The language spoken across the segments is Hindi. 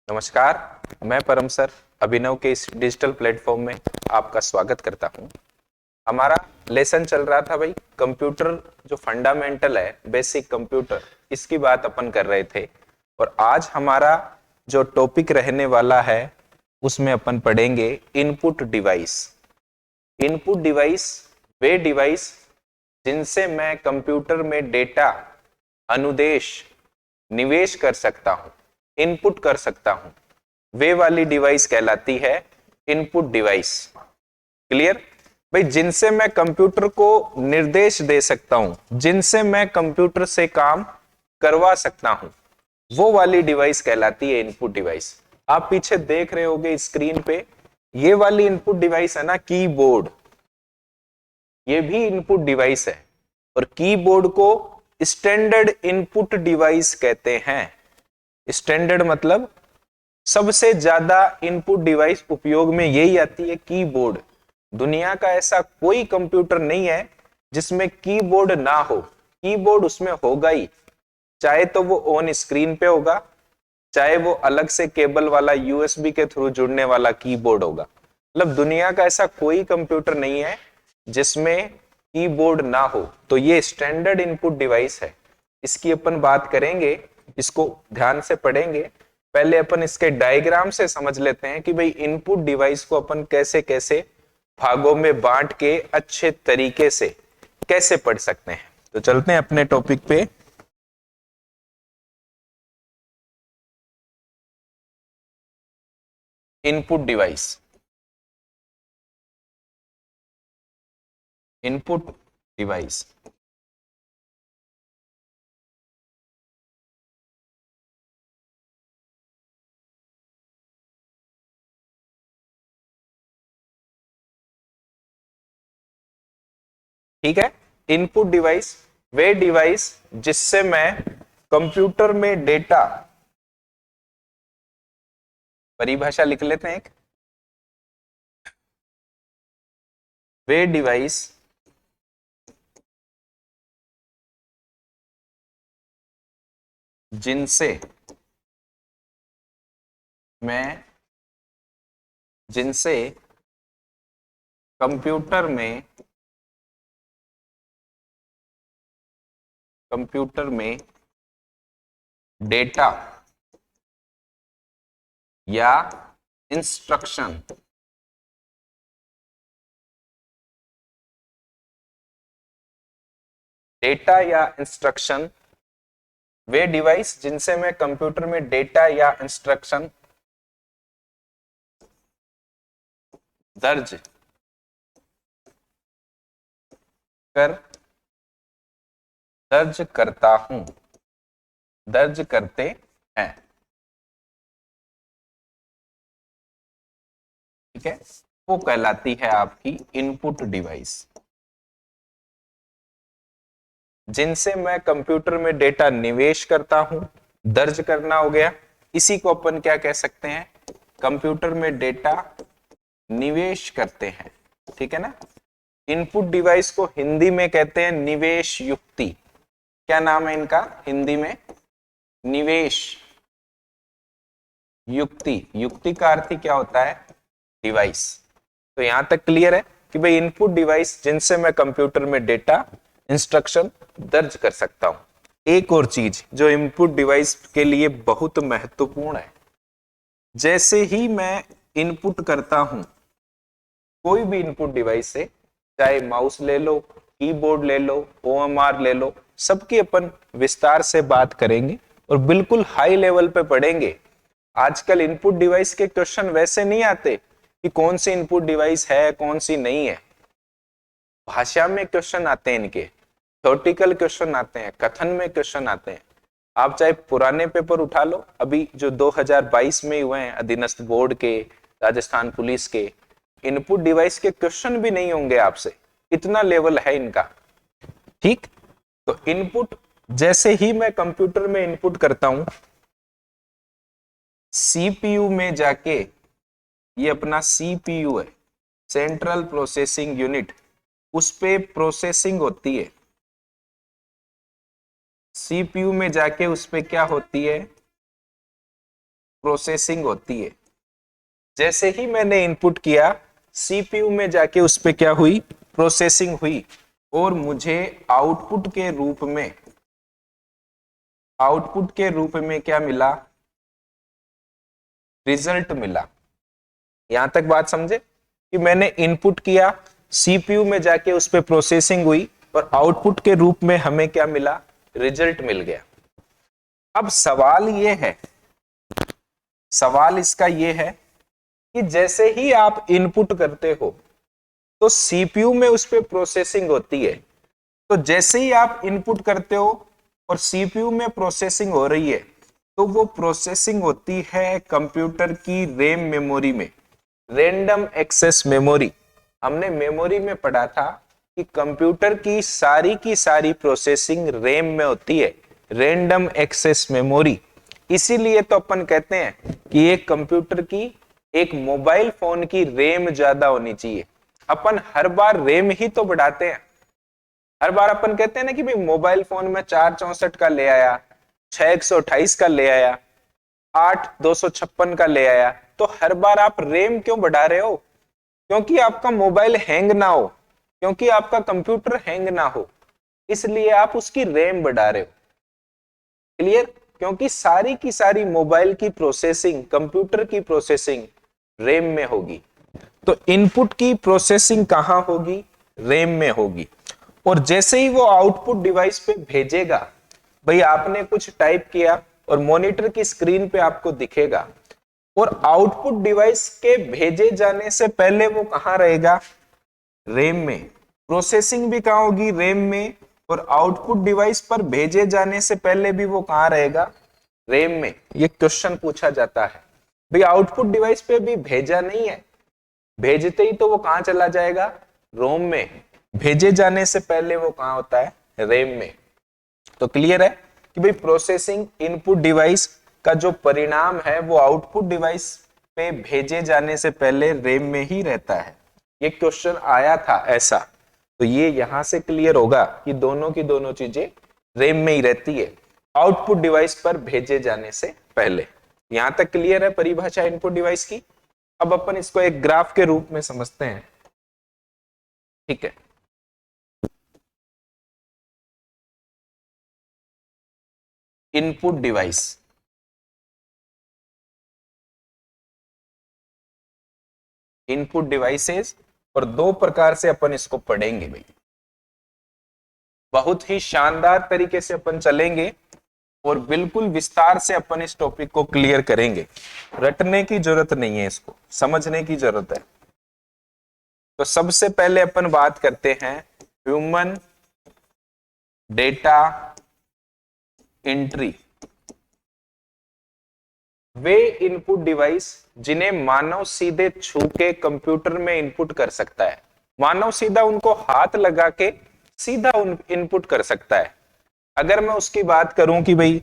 नमस्कार। मैं परम सर अभिनव के इस डिजिटल प्लेटफॉर्म में आपका स्वागत करता हूं। हमारा लेसन चल रहा था भाई, कंप्यूटर जो फंडामेंटल है, बेसिक कंप्यूटर, इसकी बात अपन कर रहे थे। और आज हमारा जो टॉपिक रहने वाला है उसमें अपन पढ़ेंगे इनपुट डिवाइस। इनपुट डिवाइस वे डिवाइस जिनसे मैं कंप्यूटर में डेटा, अनुदेश निवेश कर सकता हूं, इनपुट कर सकता हूं, वे वाली डिवाइस कहलाती है इनपुट डिवाइस। क्लियर भाई? जिनसे मैं कंप्यूटर को निर्देश दे सकता हूं, जिनसे मैं कंप्यूटर से काम करवा सकता हूं, वो वाली डिवाइस कहलाती है इनपुट डिवाइस। आप पीछे देख रहे होगे स्क्रीन पे, ये वाली इनपुट डिवाइस है ना, कीबोर्ड, ये भी इनपुट डिवाइस है। और कीबोर्ड को स्टैंडर्ड इनपुट डिवाइस कहते हैं। स्टैंडर्ड मतलब सबसे ज्यादा इनपुट डिवाइस उपयोग में यही आती है, कीबोर्ड। दुनिया का ऐसा कोई कंप्यूटर नहीं है जिसमें कीबोर्ड ना हो। कीबोर्ड उसमें होगा ही, चाहे तो वो ऑन स्क्रीन पे होगा, चाहे वो अलग से केबल वाला यूएसबी के थ्रू जुड़ने वाला कीबोर्ड होगा। मतलब दुनिया का ऐसा कोई कंप्यूटर नहीं है जिसमें कीबोर्ड ना हो। तो ये स्टैंडर्ड इनपुट डिवाइस है, इसकी अपन बात करेंगे, इसको ध्यान से पढ़ेंगे। पहले अपन इसके डायग्राम से समझ लेते हैं कि भाई इनपुट डिवाइस को अपन कैसे कैसे भागों में बांट के अच्छे तरीके से कैसे पढ़ सकते हैं। तो चलते हैं अपने टॉपिक पे। इनपुट डिवाइस, इनपुट डिवाइस ठीक है। इनपुट डिवाइस वे डिवाइस जिससे मैं कंप्यूटर में डेटा, परिभाषा लिख लेते हैं एक, वे डिवाइस जिनसे मैं जिनसे कंप्यूटर में डेटा या इंस्ट्रक्शन वे डिवाइस जिनसे मैं कंप्यूटर में डेटा या इंस्ट्रक्शन दर्ज कर दर्ज करता हूं, दर्ज करते हैं। ठीक है, वो कहलाती है आपकी इनपुट डिवाइस। जिनसे मैं कंप्यूटर में डेटा निवेश करता हूं, दर्ज करना हो गया, इसी को अपन क्या कह सकते हैं, कंप्यूटर में डेटा निवेश करते हैं। ठीक है ना। इनपुट डिवाइस को हिंदी में कहते हैं निवेश युक्ति। क्या नाम है इनका हिंदी में? निवेश युक्ति। युक्ति का अर्थ ही क्या होता है? डिवाइस। तो यहां तक क्लियर है कि भाई इनपुट डिवाइस जिनसे मैं कंप्यूटर में डेटा, इंस्ट्रक्शन दर्ज कर सकता हूं। एक और चीज जो इनपुट डिवाइस के लिए बहुत महत्वपूर्ण है, जैसे ही मैं इनपुट करता हूं कोई भी इनपुट डिवाइस से, चाहे माउस ले लो, कीबोर्ड ले लो, ओएमआर ले लो, सबकी अपन विस्तार से बात करेंगे और बिल्कुल हाई लेवल पे पढ़ेंगे। आजकल इनपुट डिवाइस के क्वेश्चन वैसे नहीं आते कि कौन सी इनपुट डिवाइस है कौन सी नहीं है। भाषा में क्वेश्चन आते हैं इनके, थ्योरेटिकल क्वेश्चन आते हैं, कथन में क्वेश्चन आते हैं। आप चाहे पुराने पेपर उठा लो, अभी जो 2022 में हुए हैं अधीनस्थ बोर्ड के, राजस्थान पुलिस के, इनपुट डिवाइस के क्वेश्चन भी नहीं होंगे आपसे, इतना लेवल है इनका। ठीक, तो इनपुट जैसे ही मैं कंप्यूटर में इनपुट करता हूं, सीपीयू में जाके, ये अपना सीपीयू है, सेंट्रल प्रोसेसिंग यूनिट, उस पे प्रोसेसिंग होती है। सीपीयू में जाके उस पे क्या होती है? प्रोसेसिंग होती है। जैसे ही मैंने इनपुट किया सीपीयू में जाके उस पे क्या हुई, प्रोसेसिंग हुई, और मुझे आउटपुट के रूप में क्या मिला, रिजल्ट मिला। यहां तक बात समझे कि मैंने इनपुट किया, सीपीयू में जाके उस पे प्रोसेसिंग हुई और आउटपुट के रूप में हमें क्या मिला, रिजल्ट मिल गया। अब सवाल इसका ये है कि जैसे ही आप इनपुट करते हो तो सीपीयू में उस पे प्रोसेसिंग होती है। तो जैसे ही आप इनपुट करते हो और सीपीयू में प्रोसेसिंग हो रही है, तो वो प्रोसेसिंग होती है कंप्यूटर की रैम मेमोरी में, रैंडम एक्सेस मेमोरी। हमने मेमोरी में पढ़ा था कि कंप्यूटर की सारी प्रोसेसिंग रैम में होती है, रैंडम एक्सेस मेमोरी। इसीलिए तो अपन कहते हैं कि एक कंप्यूटर की, एक मोबाइल फोन की रैम ज्यादा होनी चाहिए। अपन हर बार रैम ही तो बढ़ाते हैं। हर बार अपन कहते हैं ना कि भाई मोबाइल फोन में 464 का ले आया, 6 128 का ले आया, 8 256 का ले आया। तो हर बार आप रैम क्यों बढ़ा रहे हो? क्योंकि आपका मोबाइल हैंग ना हो, क्योंकि आपका कंप्यूटर हैंग ना हो, इसलिए आप उसकी रैम बढ़ा रहे हो। क्लियर? क्योंकि सारी की सारी मोबाइल की प्रोसेसिंग, कंप्यूटर की प्रोसेसिंग रैम में होगी। तो इनपुट की प्रोसेसिंग कहां होगी? रैम में होगी। और जैसे ही वो आउटपुट डिवाइस पे भेजेगा, भाई आपने कुछ टाइप किया और मॉनिटर की स्क्रीन पे आपको दिखेगा, और आउटपुट डिवाइस के भेजे जाने से पहले वो कहां रहेगा? रैम में। प्रोसेसिंग भी कहां होगी? रैम में। और आउटपुट डिवाइस पर भेजे जाने से पहले भी वो कहां रहेगा? रैम में। ये क्वेश्चन पूछा जाता है। भाई आउटपुट डिवाइस पे भी भेजा नहीं है, भेजते ही तो वो कहां चला जाएगा? रोम में। भेजे जाने से पहले वो कहां होता है? रैम में। तो क्लियर है कि भाई प्रोसेसिंग इनपुट डिवाइस का जो परिणाम है वो आउटपुट डिवाइस पे भेजे जाने से पहले रैम में ही रहता है। ये क्वेश्चन आया था ऐसा, तो ये यहां से क्लियर होगा कि दोनों की दोनों चीजें रैम में ही रहती है आउटपुट डिवाइस पर भेजे जाने से पहले। यहां तक क्लियर है परिभाषा इनपुट डिवाइस की। अब अपन इसको एक ग्राफ के रूप में समझते हैं। ठीक है, इनपुट डिवाइस, इनपुट डिवाइसेस, और दो प्रकार से अपन इसको पढ़ेंगे भाई। बहुत ही शानदार तरीके से अपन चलेंगे और बिल्कुल विस्तार से अपन इस टॉपिक को क्लियर करेंगे। रटने की जरूरत नहीं है, इसको समझने की जरूरत है। तो सबसे पहले अपन बात करते हैं ह्यूमन डेटा एंट्री। वे इनपुट डिवाइस जिन्हें मानव सीधे छू के कंप्यूटर में इनपुट कर सकता है। मानव सीधा उनको हाथ लगा के सीधा इनपुट कर सकता है। अगर मैं उसकी बात करूं कि भाई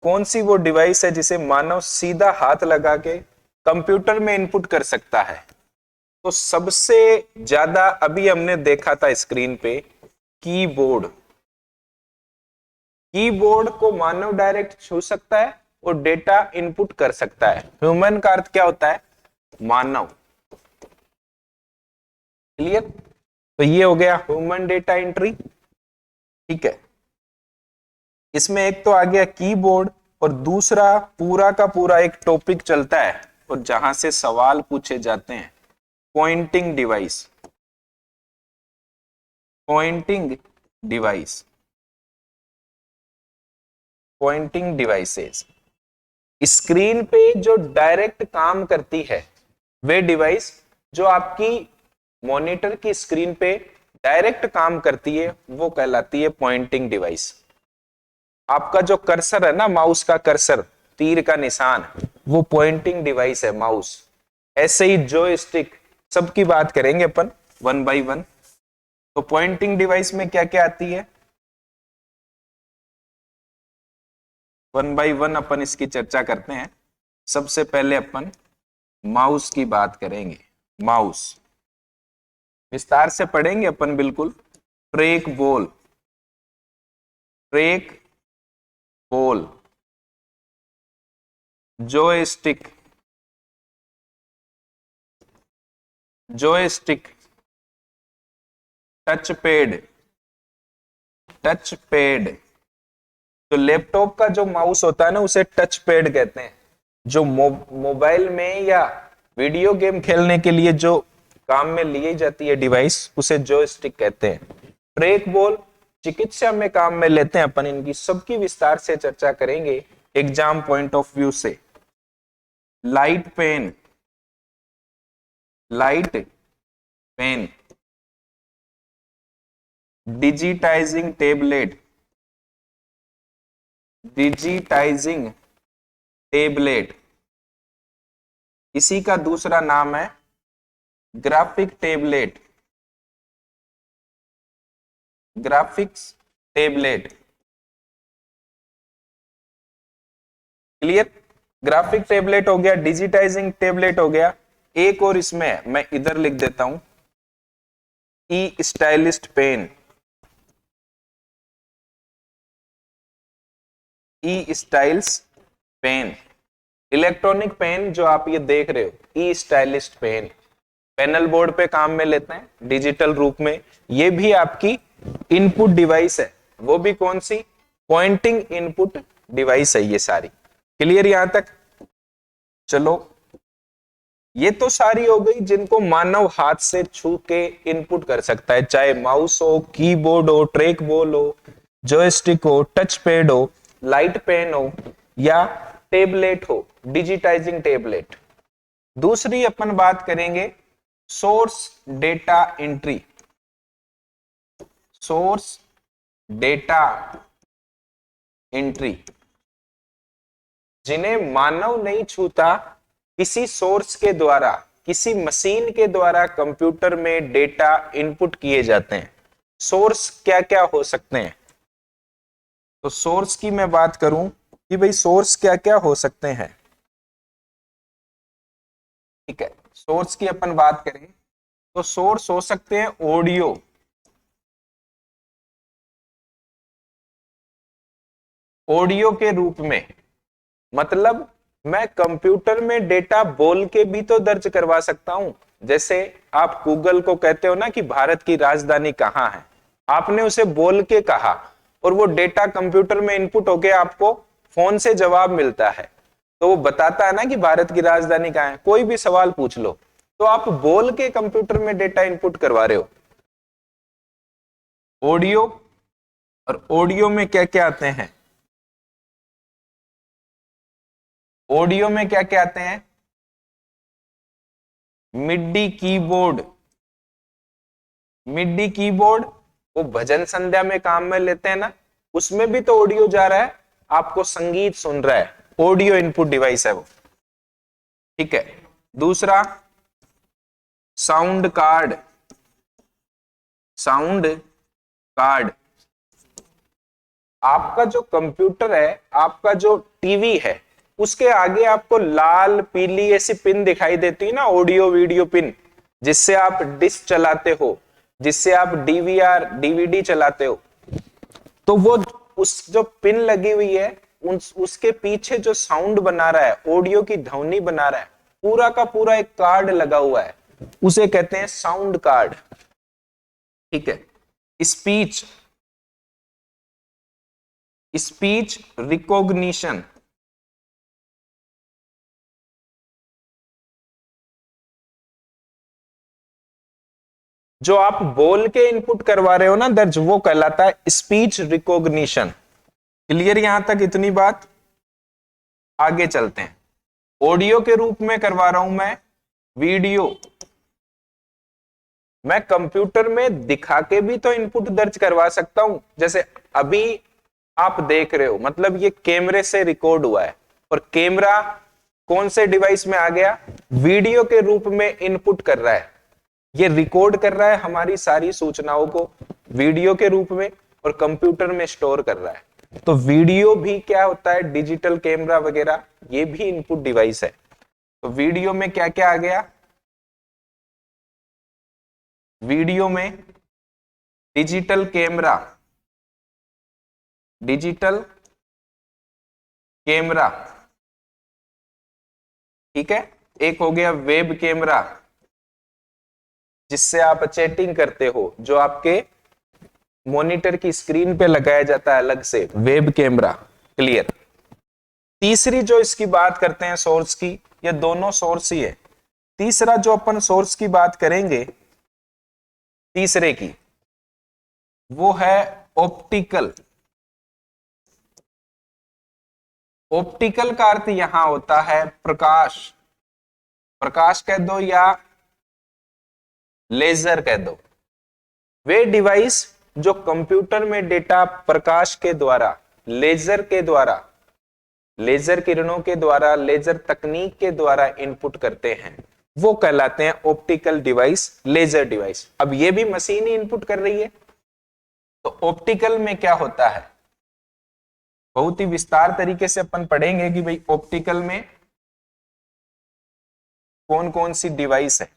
कौन सी वो डिवाइस है जिसे मानव सीधा हाथ लगा के कंप्यूटर में इनपुट कर सकता है, तो सबसे ज्यादा अभी हमने देखा था स्क्रीन पे कीबोर्ड। कीबोर्ड को मानव डायरेक्ट छू सकता है और डेटा इनपुट कर सकता है। ह्यूमन का अर्थ क्या होता है? मानव। क्लियर? तो ये हो गया ह्यूमन डेटा एंट्री। ठीक है, इसमें एक तो आ गया कीबोर्ड और दूसरा पूरा का पूरा एक टॉपिक चलता है और जहां से सवाल पूछे जाते हैं, pointing device. Pointing device, pointing devices, screen पे जो डायरेक्ट काम करती है, वे डिवाइस जो आपकी मॉनिटर की स्क्रीन पे डायरेक्ट काम करती है, वो कहलाती है पॉइंटिंग डिवाइस। आपका जो कर्सर है ना, माउस का कर्सर, तीर का निशान, वो पॉइंटिंग डिवाइस है, माउस। ऐसे ही जॉयस्टिक, सबकी बात करेंगे अपन वन बाय वन। तो पॉइंटिंग डिवाइस में क्या क्या आती है, वन बाय वन अपन इसकी चर्चा करते हैं। सबसे पहले अपन माउस की बात करेंगे। माउस विस्तार से पढ़ेंगे अपन बिल्कुल। Track ball, track ball, joystick, joystick, touch pad, touch pad. तो लैपटॉप का जो माउस होता है ना उसे टच पैड कहते हैं। जो मोबाइल में या वीडियो गेम खेलने के लिए जो काम में ली जाती है डिवाइस उसे जॉयस्टिक कहते हैं। ट्रैक बॉल चिकित्सा में काम में लेते हैं अपन, इनकी सबकी विस्तार से चर्चा करेंगे एग्जाम पॉइंट ऑफ व्यू से। Light pen, light pen, digitising tablet, digitising tablet, इसी का दूसरा नाम है graphic tablet, graphics tablet. Clear? Graphic tablet हो गया, डिजिटाइजिंग टेबलेट हो गया। एक और इसमें है, मैं इधर लिख देता हूं, ई स्टाइलिस्ट पेन, ई स्टाइल्स पेन। इलेक्ट्रॉनिक पेन जो आप ये देख रहे हो, ई स्टाइलिस्ट पेन, पैनल बोर्ड पे काम में लेते हैं डिजिटल रूप में। ये भी आपकी इनपुट डिवाइस है, वो भी कौन सी? पॉइंटिंग इनपुट डिवाइस है ये सारी। क्लियर यहां तक? चलो, ये तो सारी हो गई जिनको मानव हाथ से छू के इनपुट कर सकता है, चाहे माउस हो, कीबोर्ड हो, ट्रैक बॉल हो, जॉयस्टिक हो, टच पैड हो, लाइट पेन हो या टेबलेट हो, डिजिटाइजिंग टेबलेट। दूसरी अपन बात करेंगे source data entry, source data entry, जिन्हें मानव नहीं छूता, किसी सोर्स के द्वारा, किसी मशीन के द्वारा कंप्यूटर में डेटा इनपुट किए जाते हैं। सोर्स क्या क्या हो सकते हैं? तो सोर्स की मैं बात करूं कि भाई सोर्स क्या क्या हो सकते हैं। ठीक है, सोर्स की अपन बात करें तो सोर्स हो सकते हैं ऑडियो, ऑडियो के रूप में। मतलब मैं कंप्यूटर में डेटा बोल के भी तो दर्ज करवा सकता हूं। जैसे आप गूगल को कहते हो ना कि भारत की राजधानी कहां है, आपने उसे बोल के कहा और वो डेटा कंप्यूटर में इनपुट होके आपको फोन से जवाब मिलता है, तो वो बताता है ना कि भारत की राजधानी कहां है। कोई भी सवाल पूछ लो तो आप बोल के कंप्यूटर में डेटा इनपुट करवा रहे हो। ऑडियो, और ऑडियो में क्या क्या आते हैं? ऑडियो में क्या क्या आते हैं? मिडी कीबोर्ड, मिडी कीबोर्ड वो भजन संध्या में काम में लेते हैं ना, उसमें भी तो ऑडियो जा रहा है, आपको संगीत सुन रहा है, ऑडियो इनपुट डिवाइस है वो। ठीक है, दूसरा साउंड कार्ड, साउंड कार्ड। आपका जो कंप्यूटर है, आपका जो टीवी है, उसके आगे आपको लाल पीली ऐसी पिन दिखाई देती है ना, ऑडियो वीडियो पिन, जिससे आप डिस्क चलाते हो, जिससे आप डीवीआर डीवीडी चलाते हो। तो वो उस जो पिन लगी हुई है उसके पीछे जो साउंड बना रहा है, ऑडियो की ध्वनि बना रहा है, पूरा का पूरा एक कार्ड लगा हुआ है, उसे कहते हैं साउंड कार्ड। ठीक है, स्पीच, स्पीच रिकॉग्निशन, जो आप बोल के इनपुट करवा रहे हो ना दर्ज, वो कहलाता है स्पीच रिकॉग्निशन। क्लियर यहां तक इतनी बात? आगे चलते हैं। ऑडियो के रूप में करवा रहा हूं मैं वीडियो, मैं कंप्यूटर में दिखा के भी तो इनपुट दर्ज करवा सकता हूं। जैसे अभी आप देख रहे हो, मतलब ये कैमरे से रिकॉर्ड हुआ है, और कैमरा कौन से डिवाइस में आ गया? वीडियो के रूप में इनपुट कर रहा है, ये रिकॉर्ड कर रहा है हमारी सारी सूचनाओं को वीडियो के रूप में और कंप्यूटर में स्टोर कर रहा है। तो वीडियो भी क्या होता है? डिजिटल कैमरा वगैरह, ये भी इनपुट डिवाइस है। तो वीडियो में क्या क्या आ गया? वीडियो में डिजिटल कैमरा, डिजिटल कैमरा, ठीक है। एक हो गया वेब कैमरा, जिससे आप चैटिंग करते हो, जो आपके मॉनिटर की स्क्रीन पे लगाया जाता है अलग से, वेब कैमरा। क्लियर। तीसरी जो इसकी बात करते हैं सोर्स की, ये दोनों सोर्स ही है। तीसरा जो अपन सोर्स की बात करेंगे तीसरे की, वो है ऑप्टिकल। ऑप्टिकल का अर्थ यहां होता है प्रकाश। प्रकाश कह दो या लेजर कह दो। वे डिवाइस जो कंप्यूटर में डेटा प्रकाश के द्वारा, लेजर के द्वारा, लेजर किरणों के द्वारा, लेजर तकनीक के द्वारा इनपुट करते हैं, वो कहलाते हैं ऑप्टिकल डिवाइस, लेजर डिवाइस। अब ये भी मशीन ही इनपुट कर रही है। तो ऑप्टिकल में क्या होता है, बहुत ही विस्तार तरीके से अपन पढ़ेंगे कि भाई ऑप्टिकल में कौन कौन सी डिवाइस है।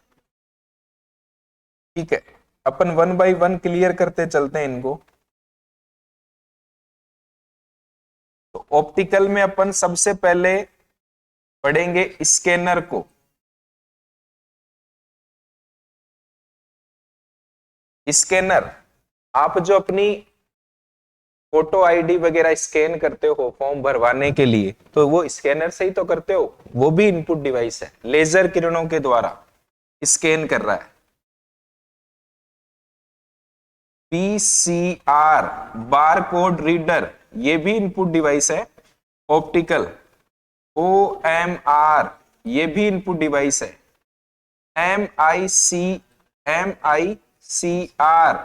ठीक है, अपन वन बाय वन क्लियर करते चलते हैं इनको। तो ऑप्टिकल में अपन सबसे पहले पढ़ेंगे स्कैनर को। स्कैनर, आप जो अपनी फोटो आईडी वगैरह स्कैन करते हो फॉर्म भरवाने के लिए, तो वो स्कैनर से ही तो करते हो, वो भी इनपुट डिवाइस है, लेजर किरणों के द्वारा स्कैन कर रहा है। पीसीआर, बार कोड रीडर, ये भी इनपुट डिवाइस है। ऑप्टिकल, ओएमआर, ये भी इनपुट डिवाइस है। M I C R,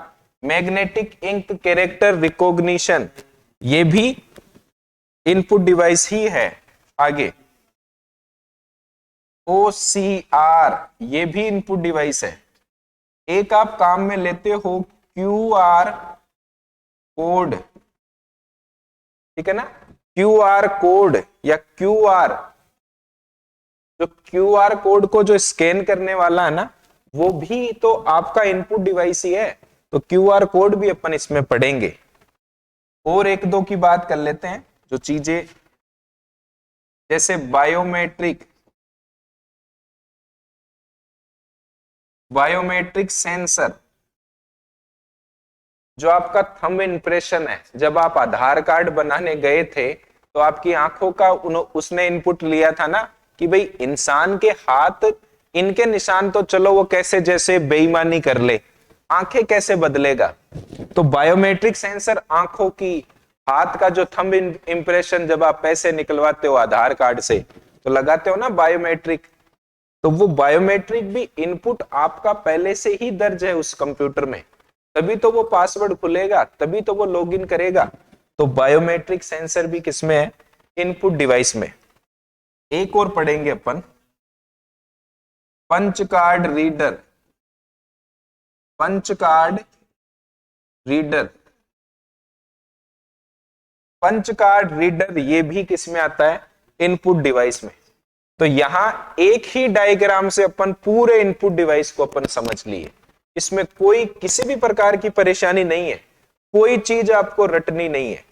magnetic ink character recognition, ये भी इनपुट डिवाइस ही है। आगे ओसीआर, ये भी इनपुट डिवाइस है। एक आप काम में लेते हो क्यू आर कोड, ठीक है ना, क्यू आर कोड या क्यू आर, जो क्यू आर कोड को जो स्कैन करने वाला है ना, वो भी तो आपका इनपुट डिवाइस ही है। तो क्यू आर कोड भी अपन इसमें पढ़ेंगे। और एक दो की बात कर लेते हैं, जो चीजें जैसे बायोमेट्रिक, बायोमेट्रिक सेंसर, जो आपका थंब इंप्रेशन है, जब आप आधार कार्ड बनाने गए थे तो आपकी आंखों का उसने इनपुट लिया था ना, कि भाई इंसान के हाथ, इनके निशान तो चलो वो कैसे जैसे बेईमानी कर ले, आंखें कैसे बदलेगा। तो बायोमेट्रिक सेंसर आंखों की, हाथ का जो थंब इंप्रेशन, जब आप पैसे निकलवाते हो आधार कार्ड से तो लगाते हो ना बायोमेट्रिक, तो वो बायोमेट्रिक भी इनपुट आपका पहले से ही दर्ज है उस कंप्यूटर में, तभी तो वो पासवर्ड खुलेगा, तभी तो वो लॉगिन करेगा। तो बायोमेट्रिक सेंसर भी किसमें है, इनपुट डिवाइस में। एक और पढ़ेंगे अपन, punch card reader. Punch card reader, punch card reader ये भी किसमें आता है, इनपुट डिवाइस में। तो यहां एक ही डायग्राम से अपन पूरे इनपुट डिवाइस को अपन समझ लिए, इसमें कोई किसी भी प्रकार की परेशानी नहीं है, कोई चीज आपको रटनी नहीं है।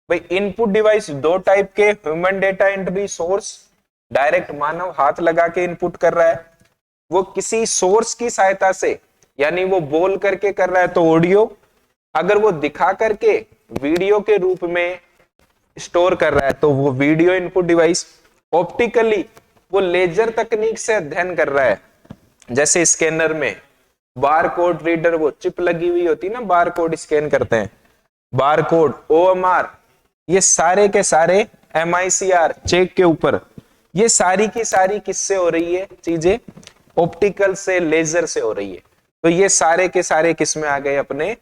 भाई इनपुट डिवाइस दो टाइप के, human data entry source, direct मानव हाथ लगा के इनपुट कर रहा है, वो किसी सोर्स की सहायता से, यानी वो बोल करके कर रहा है तो ऑडियो, अगर वो दिखा करके वीडियो के रूप में स्टोर कर रहा है तो वो वीडियो इनपुट डिवाइस। ऑप्टिकली वो लेजर तकनीक से अध्ययन कर रहा है, जैसे स्कैनर में बार कोड रीडर, वो चिप लगी हुई होती है ना, बार कोड स्कैन करते हैं, बार कोड, ओएमआर, ये सारे के सारे, एमआईसीआर चेक के ऊपर, ये सारी की सारी किससे हो रही है चीजें, ऑप्टिकल से, लेजर से हो रही है। तो ये सारे के सारे किस में आ गए, अपने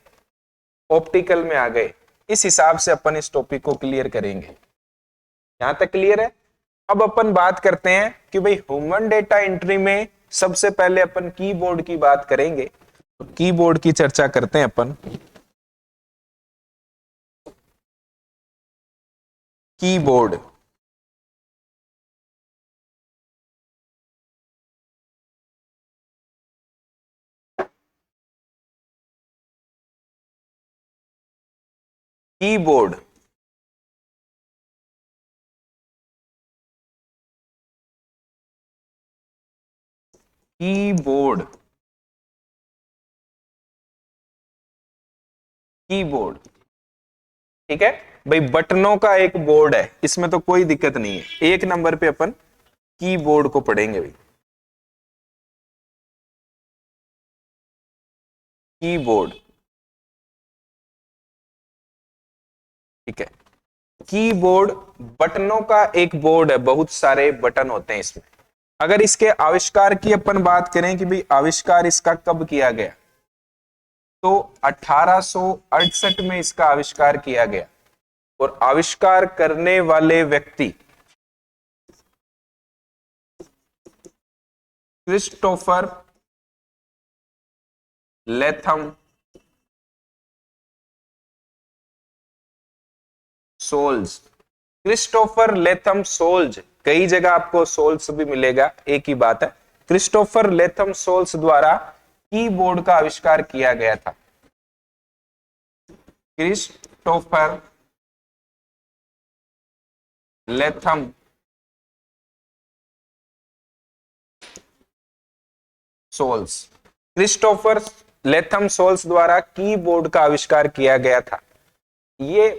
ऑप्टिकल में आ गए। इस हिसाब से अपन इस टॉपिक को क्लियर करेंगे। यहां तक क्लियर है। अब अपन बात करते हैं कि भाई ह्यूमन डेटा एंट्री में सबसे पहले अपन कीबोर्ड की बात करेंगे। तो कीबोर्ड की चर्चा करते हैं अपन। कीबोर्ड, कीबोर्ड कीबोर्ड, कीबोर्ड, ठीक है भाई, बटनों का एक बोर्ड है, इसमें तो कोई दिक्कत नहीं है। एक नंबर पे अपन कीबोर्ड को पढ़ेंगे भाई, कीबोर्ड, ठीक है। कीबोर्ड बटनों का एक बोर्ड है, बहुत सारे बटन होते हैं इसमें। अगर इसके आविष्कार की अपन बात करें कि भाई आविष्कार इसका कब किया गया, तो 1868 में इसका आविष्कार किया गया। और आविष्कार करने वाले व्यक्ति Christopher Latham Sholes. Christopher Latham Sholes, कई जगह आपको सोल्स भी मिलेगा, एक ही बात है। क्रिस्टोफर लेथम सोल्स द्वारा कीबोर्ड का आविष्कार किया गया था। Christopher Latham Sholes, Christopher Latham Sholes द्वारा कीबोर्ड का आविष्कार किया गया था। ये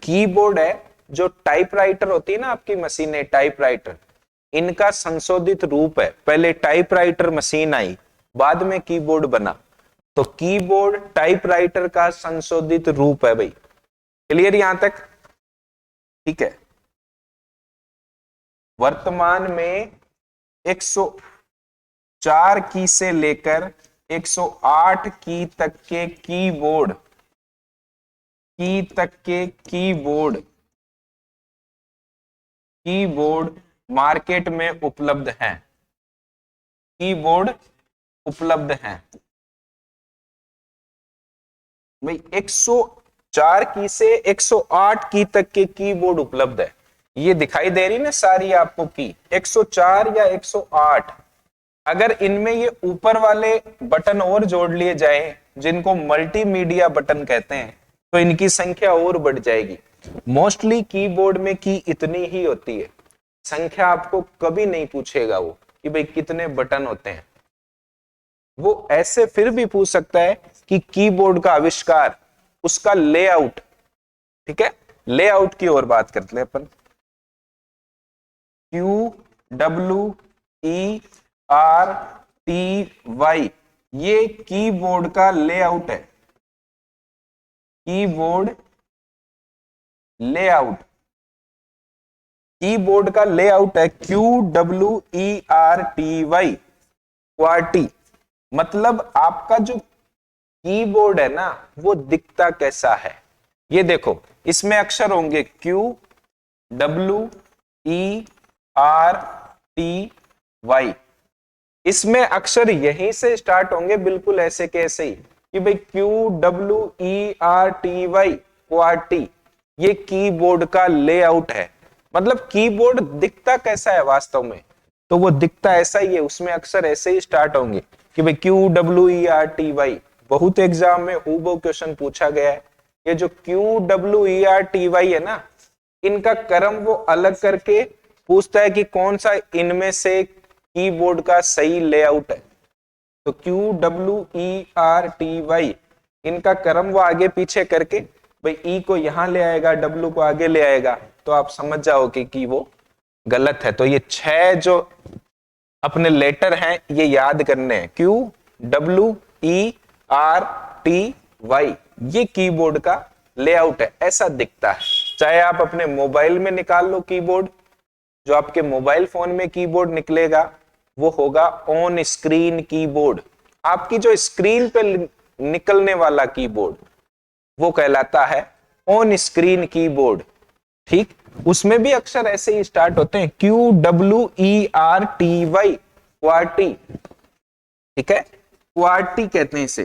कीबोर्ड है जो टाइपराइटर होती है ना आपकी मशीनें, टाइपराइटर, इनका संशोधित रूप है। पहले टाइपराइटर मशीन आई, बाद में कीबोर्ड बना, तो कीबोर्ड टाइपराइटर का संशोधित रूप है भाई। क्लियर यहां तक? ठीक है। वर्तमान में 104 की से लेकर 108 की तक के कीबोर्ड, की तक के कीबोर्ड, कीबोर्ड मार्केट में उपलब्ध हैं, कीबोर्ड उपलब्ध हैं भाई। 104 की से 108 की तक के कीबोर्ड उपलब्ध है। ये दिखाई दे रही ना सारी आपको की, 104 या 108। अगर इनमें ये ऊपर वाले बटन और जोड़ लिए जाए, जिनको मल्टीमीडिया बटन कहते हैं, तो इनकी संख्या और बढ़ जाएगी। मोस्टली कीबोर्ड में की इतनी ही होती है, संख्या आपको कभी नहीं पूछेगा वो कि भाई कितने बटन होते हैं। वो ऐसे फिर भी पूछ सकता है कि कीबोर्ड का आविष्कार, उसका लेआउट, ठीक है। लेआउट की ओर बात करते हैं अपन। QWERTY, ये कीबोर्ड का लेआउट है, कीबोर्ड लेआउट, कीबोर्ड का लेआउट है QWERTY, क्वार्टी। मतलब आपका जो कीबोर्ड है ना, वो दिखता कैसा है। ये देखो, इसमें अक्षर होंगे QWERTY, इसमें अक्षर यहीं से स्टार्ट होंगे, बिल्कुल ऐसे कैसे ही कि भाई QWERTY, क्वार्टी। ये कीबोर्ड का लेआउट है। मतलब कीबोर्ड दिखता कैसा है वास्तव में, तो वो दिखता ऐसा ही है, उसमें अक्षर ऐसे ही स्टार्ट होंगे कि भाई QWERTY। बहुत एग्जाम में हूबहू क्वेश्चन पूछा गया है। ये जो QWERTY है ना, इनका क्रम वो अलग करके पूछता है कि कौन सा इनमें से कीबोर्ड का सही लेआउट है। तो QWERTY, इनका क्रम वो आगे पीछे करके, भाई ई को यहां ले आएगा, डब्ल्यू को आगे ले आएगा, तो आप समझ जाओगे कि वो गलत है। तो ये 6 जो अपने लेटर हैं ये याद करने हैं, QWERTY, ये कीबोर्ड का लेआउट है, ऐसा दिखता है। चाहे आप अपने मोबाइल में निकाल लो कीबोर्ड, जो आपके मोबाइल फोन में कीबोर्ड निकलेगा वो होगा ऑन स्क्रीन कीबोर्ड। आपकी जो स्क्रीन पे निकलने वाला कीबोर्ड वो कहलाता है ऑन स्क्रीन कीबोर्ड, ठीक। उसमें भी अक्षर ऐसे ही स्टार्ट होते हैं, QWERTY, क्वार्टी, ठीक है, क्वार्टी कहते हैं इसे,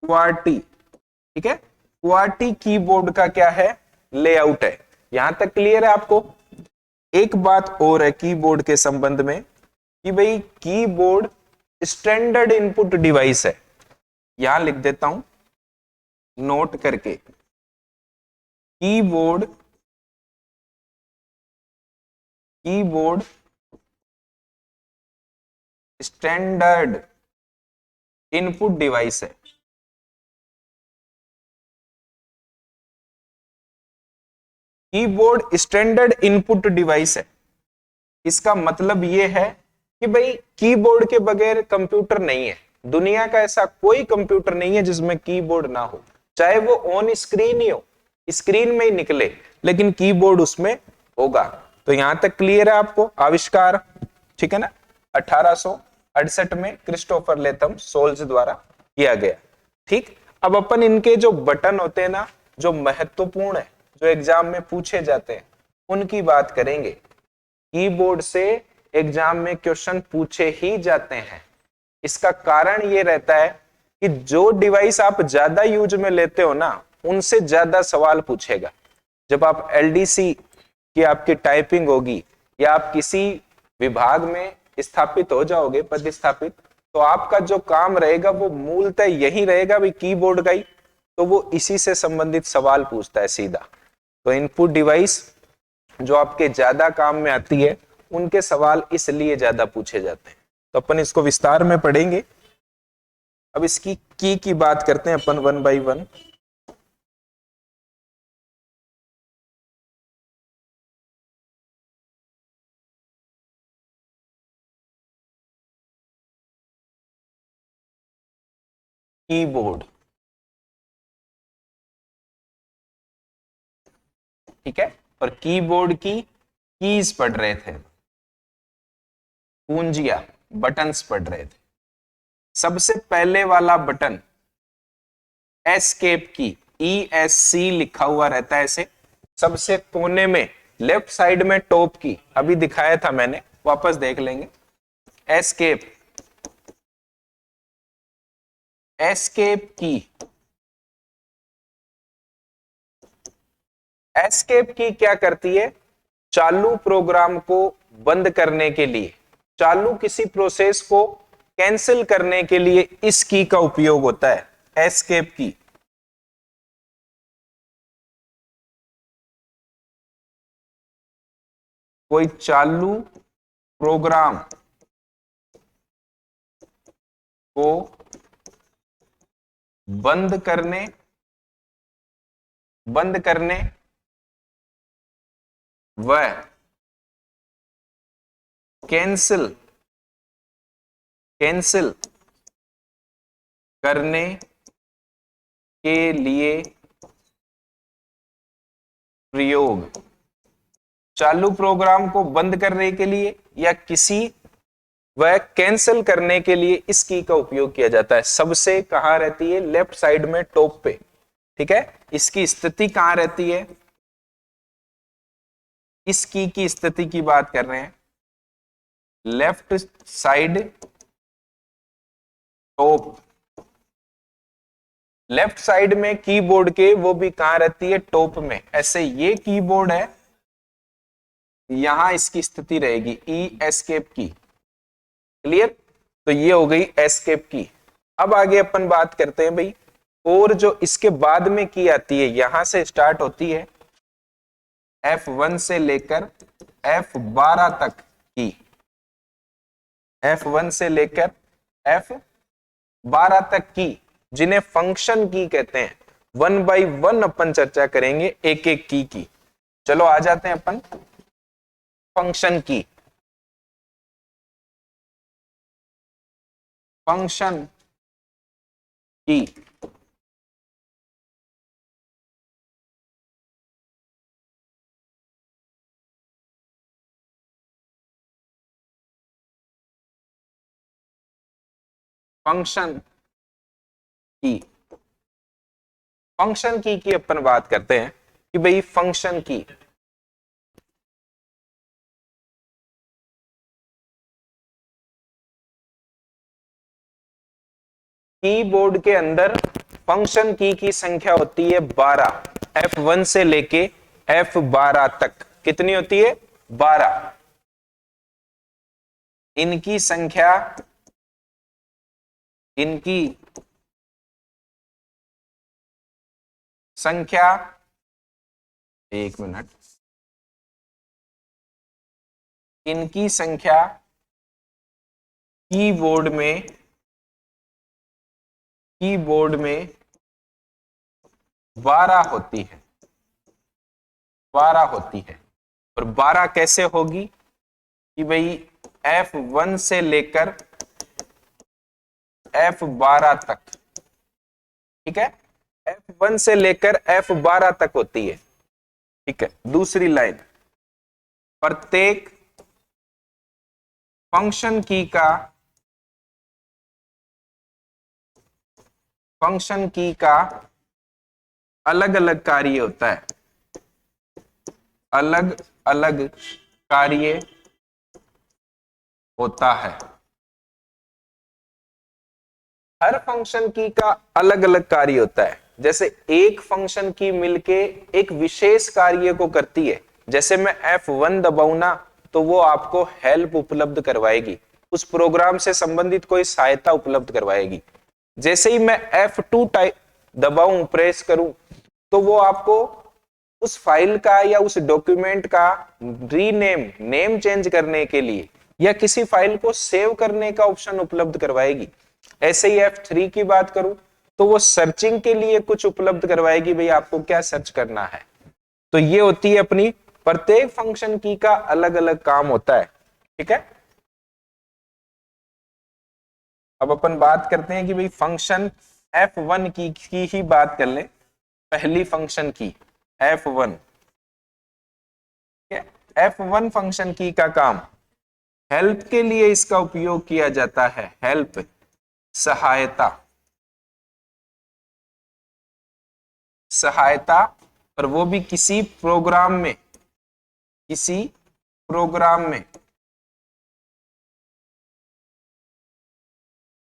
क्वार्टी, ठीक है। क्वार्टी कीबोर्ड का क्या है, लेआउट है। यहां तक क्लियर है आपको? एक बात और है कीबोर्ड के संबंध में कि भाई कीबोर्ड स्टैंडर्ड इनपुट डिवाइस है। यहां लिख देता हूं नोट करके, keyboard, keyboard standard input device है। कीबोर्ड स्टैंडर्ड इनपुट डिवाइस है, इसका मतलब यह है कि भाई कीबोर्ड के बगैर कंप्यूटर नहीं है। दुनिया का ऐसा कोई कंप्यूटर नहीं है जिसमें कीबोर्ड ना हो, चाहे वो ऑन स्क्रीन ही हो, स्क्रीन में ही निकले, लेकिन कीबोर्ड उसमें होगा। तो यहां तक क्लियर है आपको आविष्कार, ठीक है ना। 1868 में क्रिस्टोफर लेथम सोल्ज द्वारा किया गया। ठीक, अब अपन इनके जो बटन होते हैं ना, जो महत्वपूर्ण है, जो एग्जाम में पूछे जाते हैं, उनकी बात करेंगे। कीबोर्ड से एग्जाम में क्वेश्चन पूछे ही जाते हैं। इसका कारण यह रहता है कि जो डिवाइस आप ज्यादा यूज में लेते हो ना, उनसे ज्यादा सवाल पूछेगा। जब आप एलडीसी की आपकी टाइपिंग होगी या आप किसी विभाग में स्थापित हो जाओगे, प्रतिस्थापित, तो आपका जो काम रहेगा वो मूलतः यही रहेगा भाई कीबोर्ड का ही, तो वो इसी से संबंधित सवाल पूछता है सीधा। तो इनपुट डिवाइस जो आपके ज्यादा काम में आती है, उनके सवाल इसलिए ज्यादा पूछे जाते हैं। तो अपन इसको विस्तार में पढ़ेंगे। अब इसकी की बात करते हैं अपन वन बाय वन। कीबोर्ड, ठीक है, और कीबोर्ड की कीज पढ़ रहे थे, कुंजियां, बटन्स पढ़ रहे थे। सबसे पहले वाला बटन एस्केप की, ESC लिखा हुआ रहता है ऐसे, सबसे कोने में लेफ्ट साइड में टॉप की, अभी दिखाया था मैंने, वापस देख लेंगे। एस्केप, एस्केप की, एस्केप की क्या करती है? चालू प्रोग्राम को बंद करने के लिए, चालू किसी प्रोसेस को कैंसिल करने के लिए इस की का उपयोग होता है, एस्केप की। कोई चालू प्रोग्राम को बंद करने, बंद करने व कैंसिल, कैंसिल करने के लिए प्रयोग, चालू प्रोग्राम को बंद करने के लिए या किसी वह कैंसिल करने के लिए इस की का उपयोग किया जाता है। सबसे कहां रहती है? लेफ्ट साइड में टॉप पे, ठीक है। इसकी स्थिति कहां रहती है? इस की स्थिति की बात कर रहे हैं, left side top. Left side में कीबोर्ड के वो भी कहां रहती है? टॉप में। ऐसे ये कीबोर्ड है, यहां इसकी स्थिति रहेगी ई एस्केप की। क्लियर? तो ये हो गई एस्केप की। अब आगे अपन बात करते हैं भाई, और जो इसके बाद में की आती है, यहां से स्टार्ट होती है F1 से लेकर F12 तक की, F1 से लेकर F12 तक की, जिन्हें फंक्शन की कहते हैं। वन बाय वन अपन चर्चा करेंगे एक एक की। चलो आ जाते हैं अपन फंक्शन की। फंक्शन की फंक्शन की, फंक्शन की अपन बात करते हैं कि भाई फंक्शन की कीबोर्ड के अंदर फंक्शन की संख्या होती है 12। F1 से लेके F12 तक कितनी होती है? 12। इनकी संख्या, इनकी संख्या, एक मिनट, इनकी संख्या कीबोर्ड में 12 होती है, 12 होती है। और 12 कैसे होगी कि भाई F1 से लेकर F12 तक, ठीक है, F1 से लेकर F12 तक होती है, ठीक है। दूसरी लाइन, प्रत्येक फंक्शन की का अलग अलग कार्य होता है, अलग अलग कार्य होता है। हर फंक्शन की का अलग अलग कार्य होता है। जैसे एक फंक्शन की मिलके एक विशेष कार्य को करती है। जैसे मैं F1 दबाऊं ना तो वो आपको हेल्प उपलब्ध करवाएगी, उस प्रोग्राम से संबंधित कोई सहायता उपलब्ध करवाएगी। जैसे ही मैं F2 दबाऊं, प्रेस करूं, तो वो आपको उस फाइल का या उस डॉक्यूमेंट का नेम चेंज करने के लिए या किसी फाइल को सेव करने का ऑप्शन उपलब्ध करवाएगी। ऐसे ही F3 की बात करूं तो वो सर्चिंग के लिए कुछ उपलब्ध करवाएगी, भाई आपको क्या सर्च करना है। तो ये होती है अपनी, प्रत्येक फंक्शन की का अलग अलग काम होता है, ठीक है। अब अपन बात करते हैं कि भाई फंक्शन F1 की ही बात कर ले। पहली फंक्शन की F1, ठीक है। F1 फंक्शन की का काम, हेल्प के लिए इसका उपयोग किया जाता है। हेल्प, सहायता, सहायता, और वो भी किसी प्रोग्राम में, किसी प्रोग्राम में।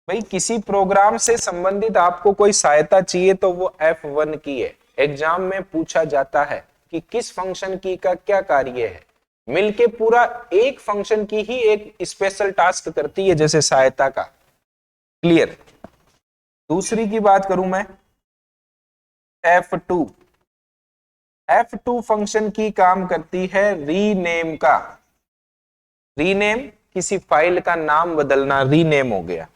भाई किसी प्रोग्राम से संबंधित आपको कोई सहायता चाहिए तो वो F1 की है। एग्जाम में पूछा जाता है कि किस फंक्शन की का क्या कार्य है, मिलके पूरा एक फंक्शन की ही एक स्पेशल टास्क करती है, जैसे सहायता का। क्लियर। दूसरी की बात करूं मैं, F2। F2 फंक्शन की काम करती है रीनेम का। रीनेम, किसी फाइल का नाम बदलना, रीनेम हो गया।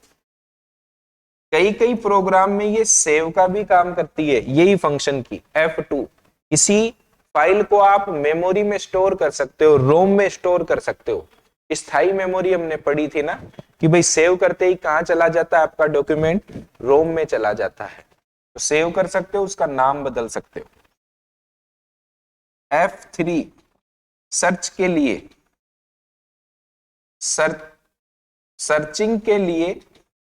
कई कई प्रोग्राम में ये सेव का भी काम करती है, यही फंक्शन की F2। किसी फाइल को आप मेमोरी में स्टोर कर सकते हो, रोम में स्टोर कर सकते हो। स्थायी मेमोरी हमने पढ़ी थी ना कि भाई सेव करते ही कहां चला जाता है आपका डॉक्यूमेंट, रोम में चला जाता है। तो सेव कर सकते हो, उसका नाम बदल सकते हो। F3 सर्च के लिए, सर्चिंग के लिए,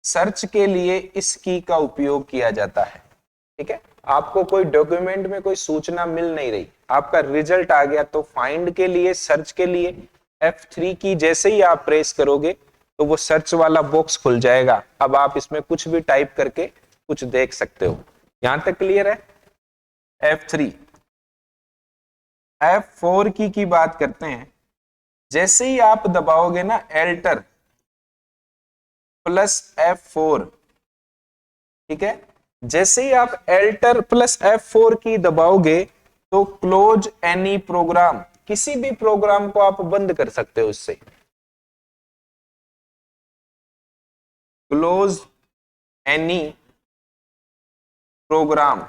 सर्च के लिए इस की का उपयोग किया जाता है, ठीक है। आपको कोई डॉक्यूमेंट में कोई सूचना मिल नहीं रही, आपका रिजल्ट आ गया, तो फाइंड के लिए, सर्च के लिए F3 की जैसे ही आप प्रेस करोगे तो वो सर्च वाला बॉक्स खुल जाएगा। अब आप इसमें कुछ भी टाइप करके कुछ देख सकते हो। यहां तक क्लियर है। F3। F4 की बात करते हैं। जैसे ही आप दबाओगे ना एल्टर प्लस F4, ठीक है, जैसे ही आप एल्टर प्लस F4 की दबाओगे तो क्लोज एनी प्रोग्राम, किसी भी प्रोग्राम को आप बंद कर सकते हो इससे। क्लोज एनी प्रोग्राम,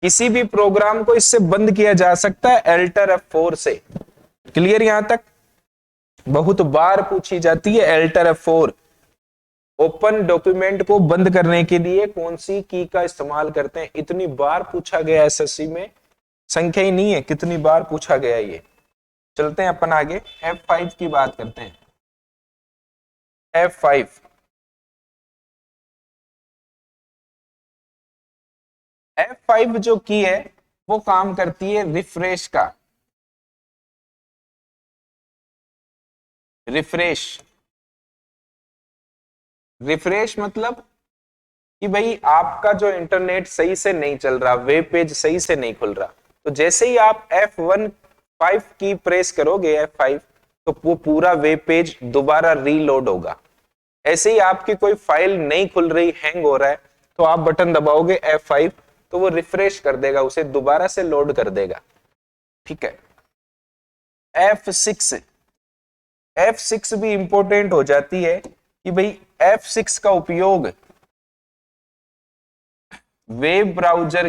किसी भी प्रोग्राम को इससे बंद किया जा सकता है एल्टर F4 से। क्लियर यहां तक। बहुत बार पूछी जाती है एल्टर F4। ओपन डॉक्यूमेंट को बंद करने के लिए कौन सी की का इस्तेमाल करते हैं, इतनी बार पूछा गया एसएससी में, संख्या ही नहीं है कितनी बार पूछा गया ये। चलते हैं अपन आगे, F5 की बात करते हैं। F5, F5 जो की है वो काम करती है रिफ्रेश का। रिफ्रेश, रिफ्रेश मतलब कि भाई आपका जो इंटरनेट सही से नहीं चल रहा, वेब पेज सही से नहीं खुल रहा, तो जैसे ही आप F5 की प्रेस करोगे, F5, तो वो पूरा वेब पेज दोबारा रीलोड होगा। ऐसे ही आपकी कोई फाइल नहीं खुल रही, हैंग हो रहा है, तो आप बटन दबाओगे F5, तो वो रिफ्रेश कर देगा, उसे दोबारा से लोड कर देगा, ठीक है। F6, F6 भी इंपॉर्टेंट हो जाती है कि भाई F6 का उपयोग वेब ब्राउजर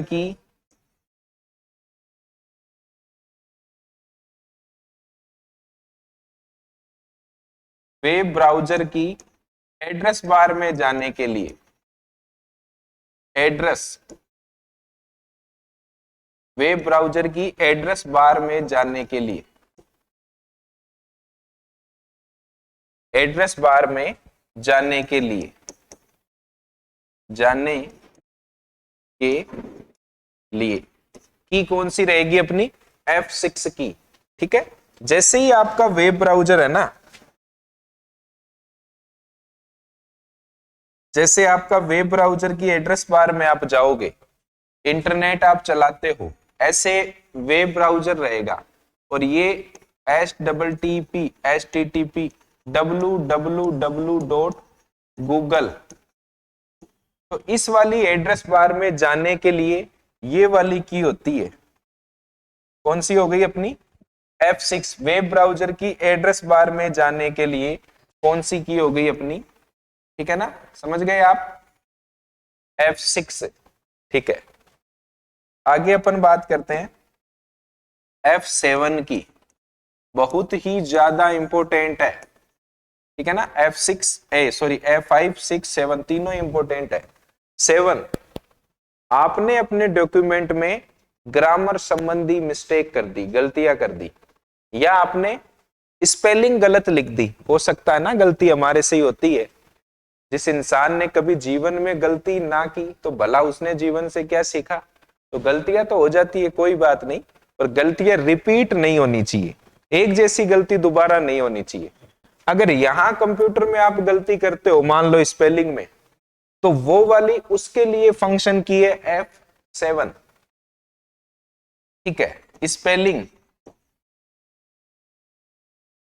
की एड्रेस बार में जाने के लिए, वेब ब्राउजर की एड्रेस बार में जाने के लिए, एड्रेस बार में जाने के लिए, जाने के लिए की कौन सी रहेगी अपनी, F6 की। ठीक है, जैसे ही आपका वेब ब्राउजर है ना, जैसे आपका वेब ब्राउजर की एड्रेस बार में आप जाओगे, इंटरनेट आप चलाते हो, ऐसे वेब ब्राउजर रहेगा और ये HTTP www.google, तो इस वाली एड्रेस बार में जाने के लिए ये वाली की होती है, कौन सी हो गई अपनी, F6। वेब ब्राउजर की एड्रेस बार में जाने के लिए कौन सी की हो गई अपनी, ठीक है ना, समझ गए आप, F6। ठीक है, आगे अपन बात करते हैं F7 की, बहुत ही ज्यादा इंपॉर्टेंट है। ठीक है ना, F5 6 7 तीनों इंपॉर्टेंट है। 7, आपने अपने डॉक्यूमेंट में ग्रामर संबंधी मिस्टेक कर दी, गलतियां कर दी, या आपने स्पेलिंग गलत लिख दी, हो सकता है ना, गलती हमारे से ही होती है। जिस इंसान ने कभी जीवन में गलती ना की तो भला उसने जीवन से क्या सीखा। तो गलतियां तो हो जाती है, कोई बात नहीं, पर गलतियां रिपीट नहीं होनी चाहिए, एक जैसी गलती दोबारा नहीं होनी चाहिए। अगर यहां कंप्यूटर में आप गलती करते हो, मान लो स्पेलिंग में, तो वो वाली उसके लिए फंक्शन की है F7। ठीक है,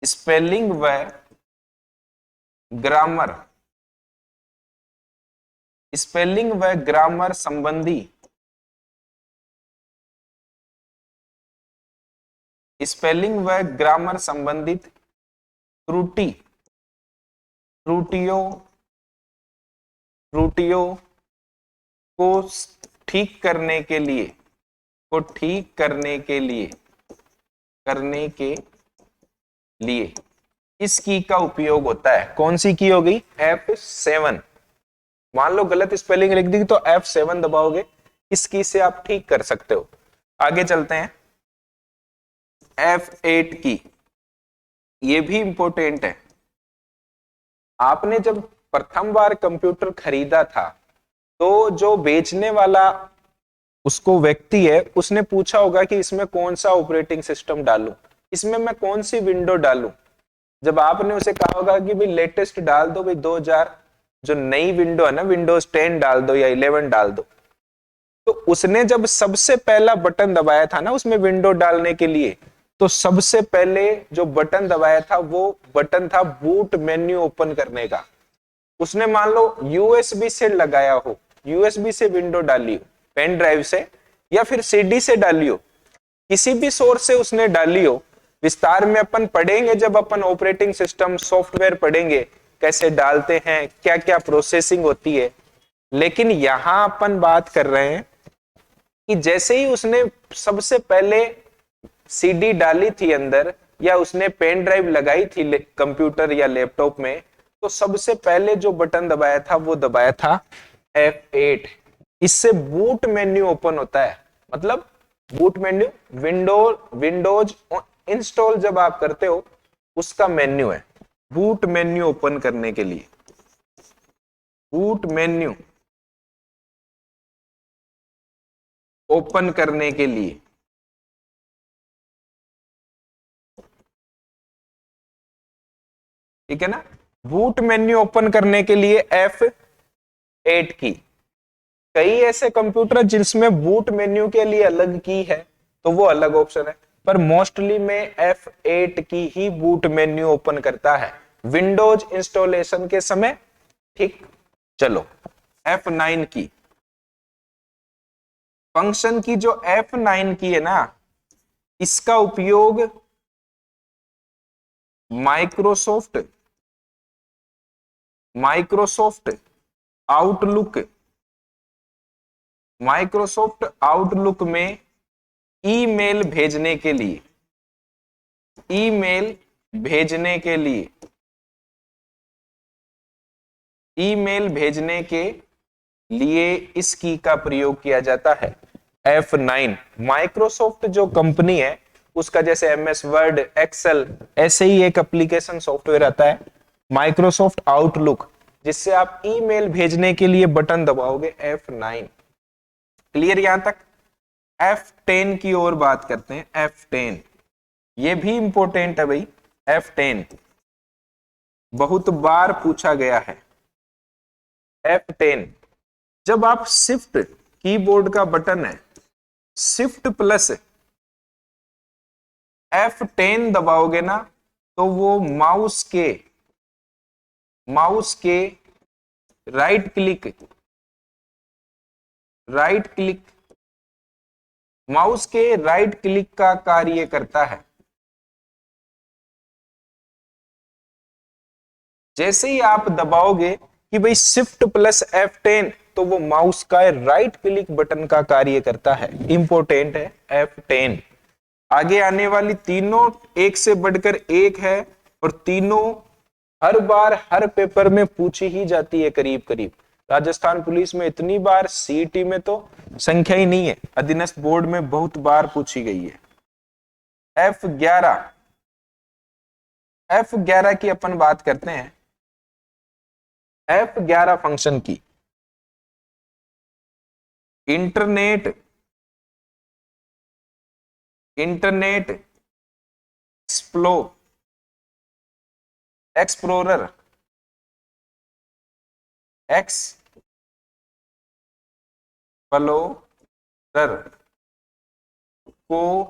स्पेलिंग व ग्रामर, स्पेलिंग व ग्रामर संबंधी, स्पेलिंग व ग्रामर संबंधित त्रुटियों त्रुटियों को ठीक करने के लिए, करने के लिए इस की का उपयोग होता है। कौन सी की हो गई, F7। मान लो गलत स्पेलिंग लिख दी तो F7 दबाओगे, इस की से आप ठीक कर सकते हो। आगे चलते हैं, F8 की, ये भी इंपॉर्टेंट है। आपने जब प्रथम बार कंप्यूटर खरीदा था, तो जो बेचने वाला उसको व्यक्ति है, उसने पूछा होगा कि इसमें कौन सा ऑपरेटिंग सिस्टम डालूं, इसमें मैं कौन सी विंडो डालूं। जब आपने उसे कहा होगा कि भाई लेटेस्ट डाल दो, भाई 2000 जो नई विंडो है ना, विंडोज 10 डाल दो या 11 डाल दो, तो उसने जब सबसे पहला बटन दबाया था ना उसमें विंडो डालने के लिए, तो सबसे पहले जो बटन दबाया था वो बटन था बूट मेन्यू ओपन करने का। उसने मान लो यूएसबी से लगाया हो, यूएसबी से विंडो डाली हो, पेन ड्राइव से या फिर सीडी से डाली हो, किसी भी सोर्स से उसने डाली हो। विस्तार में अपन पढ़ेंगे, जब अपन ऑपरेटिंग सिस्टम सॉफ्टवेयर पढ़ेंगे कैसे डालते हैं, क्या क्या प्रोसेसिंग होती है। लेकिन यहां अपन बात कर रहे हैं कि जैसे ही उसने सबसे पहले सीडी डाली थी अंदर, या उसने पेन ड्राइव लगाई थी कंप्यूटर या लैपटॉप में, तो सबसे पहले जो बटन दबाया था वो दबाया था F8। इससे बूट मेन्यू ओपन होता है। मतलब बूट मेन्यू विंडोज इंस्टॉल जब आप करते हो उसका मेन्यू है, बूट मेन्यू ओपन करने के लिए, बूट मेन्यू ओपन करने के लिए। ठीक है ना, बूट मेन्यू ओपन करने के लिए F8 की। कई ऐसे कंप्यूटर जिसमें बूट मेन्यू के लिए अलग की है, तो वो अलग ऑप्शन है, पर मोस्टली में F8 की ही बूट मेन्यू ओपन करता है विंडोज इंस्टॉलेशन के समय। ठीक, चलो F9 की, फंक्शन की जो F9 की है ना, इसका उपयोग माइक्रोसॉफ्ट आउटलुक, माइक्रोसॉफ्ट आउटलुक में ईमेल भेजने के लिए, ईमेल भेजने के लिए, ईमेल भेजने के लिए इस की का प्रयोग किया जाता है F9। माइक्रोसॉफ्ट जो कंपनी है उसका जैसे MS वर्ड, एक्सेल, ऐसे ही एक एप्लीकेशन सॉफ्टवेयर आता है माइक्रोसॉफ्ट आउटलुक, जिससे आप ईमेल भेजने के लिए बटन दबाओगे F9। क्लियर यहां तक? F10 की ओर बात करते हैं। F10 ये भी इंपॉर्टेंट है भाई। F10 बहुत बार पूछा गया है। F10 जब आप शिफ्ट कीबोर्ड का बटन है शिफ्ट प्लस F10 दबाओगे ना तो वो माउस के राइट क्लिक, माउस के राइट क्लिक का कार्य करता है। जैसे ही आप दबाओगे कि भाई शिफ्ट प्लस F10 तो वो माउस का राइट क्लिक बटन का कार्य करता है। इंपॉर्टेंट है F10। आगे आने वाली तीनों एक से बढ़कर एक है और तीनों हर बार हर पेपर में पूछी ही जाती है करीब करीब। राजस्थान पुलिस में इतनी बार, सीईटी में तो संख्या ही नहीं है, अधीनस्थ बोर्ड में बहुत बार पूछी गई है। F11 की अपन बात करते हैं। F11 फंक्शन की इंटरनेट एक्सप्लोरर को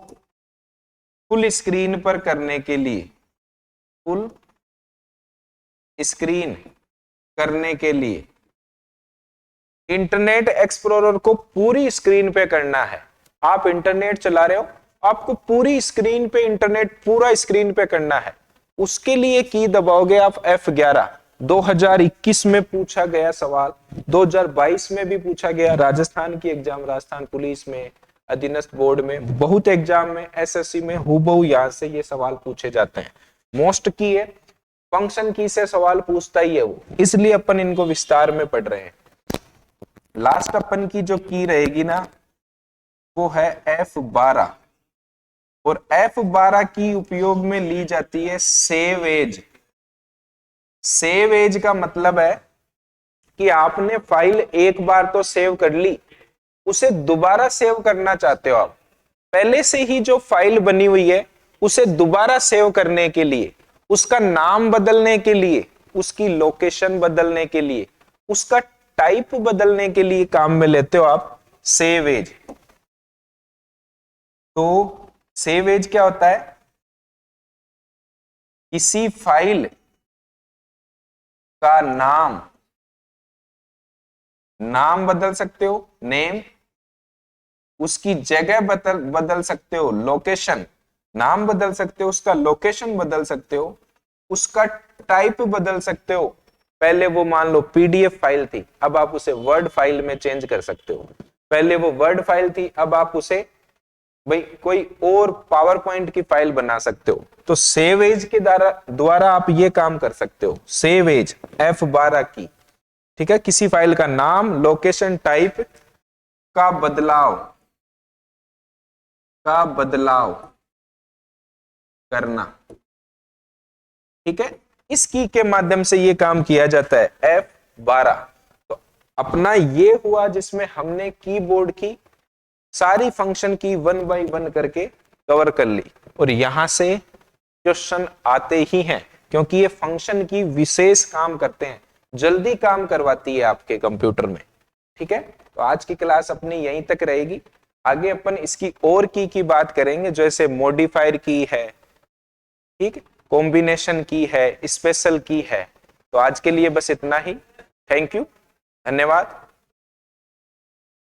फुल स्क्रीन पर करने के लिए, फुल स्क्रीन करने के लिए इंटरनेट एक्सप्लोरर को पूरी स्क्रीन पे करना है। आप इंटरनेट चला रहे हो, आपको पूरी स्क्रीन पे इंटरनेट पूरा स्क्रीन पे करना है, उसके लिए की दबाओगे आप F11। 2021 में पूछा गया सवाल, 2022 में भी पूछा गया, राजस्थान की एग्जाम, राजस्थान पुलिस में, अधीनस्थ बोर्ड में, बहुत एग्जाम में, SSC में हूबहू यहां से ये सवाल पूछे जाते हैं। मोस्ट की है, फंक्शन की से सवाल पूछता ही है वो, इसलिए अपन इनको विस्तार में पढ़ रहे हैं। लास्ट अपन की जो की रहेगी ना वो है F12 और F12 की उपयोग में ली जाती है सेव एज। सेव एज का मतलब है कि आपने फाइल एक बार तो सेव कर ली, उसे दोबारा सेव करना चाहते हो आप, पहले से ही जो फाइल बनी हुई है उसे दोबारा सेव करने के लिए, उसका नाम बदलने के लिए, उसकी लोकेशन बदलने के लिए, उसका टाइप बदलने के लिए काम में लेते हो आप सेव एज। तो सेव एज क्या होता है? किसी फाइल का नाम बदल सकते हो, नेम, उसकी जगह बदल सकते हो, लोकेशन, नाम बदल सकते हो, उसका लोकेशन बदल सकते हो, उसका टाइप बदल सकते हो। पहले वो मान लो PDF फाइल थी, अब आप उसे वर्ड फाइल में चेंज कर सकते हो। पहले वो वर्ड फाइल थी, अब आप उसे भाई कोई और पावर पॉइंट की फाइल बना सकते हो। तो सेव एज के द्वारा आप ये काम कर सकते हो, सेव एज F12 की, ठीक है। किसी फाइल का नाम, लोकेशन, टाइप का बदलाव करना, ठीक है। इस की के माध्यम से ये काम किया जाता है F12। तो अपना ये हुआ जिसमें हमने कीबोर्ड की सारी फंक्शन की 1 बाय 1 करके कवर कर ली, और यहां से क्वेश्चन आते ही हैं क्योंकि ये फंक्शन की विशेष काम करते हैं, जल्दी काम करवाती है आपके कंप्यूटर में, ठीक है। तो आज की क्लास अपनी यहीं तक रहेगी। आगे अपन इसकी और की बात करेंगे, जैसे मॉडिफायर की है, ठीक, कॉम्बिनेशन की है, स्पेशल की है। तो आज के लिए बस इतना ही। थैंक यू, धन्यवाद।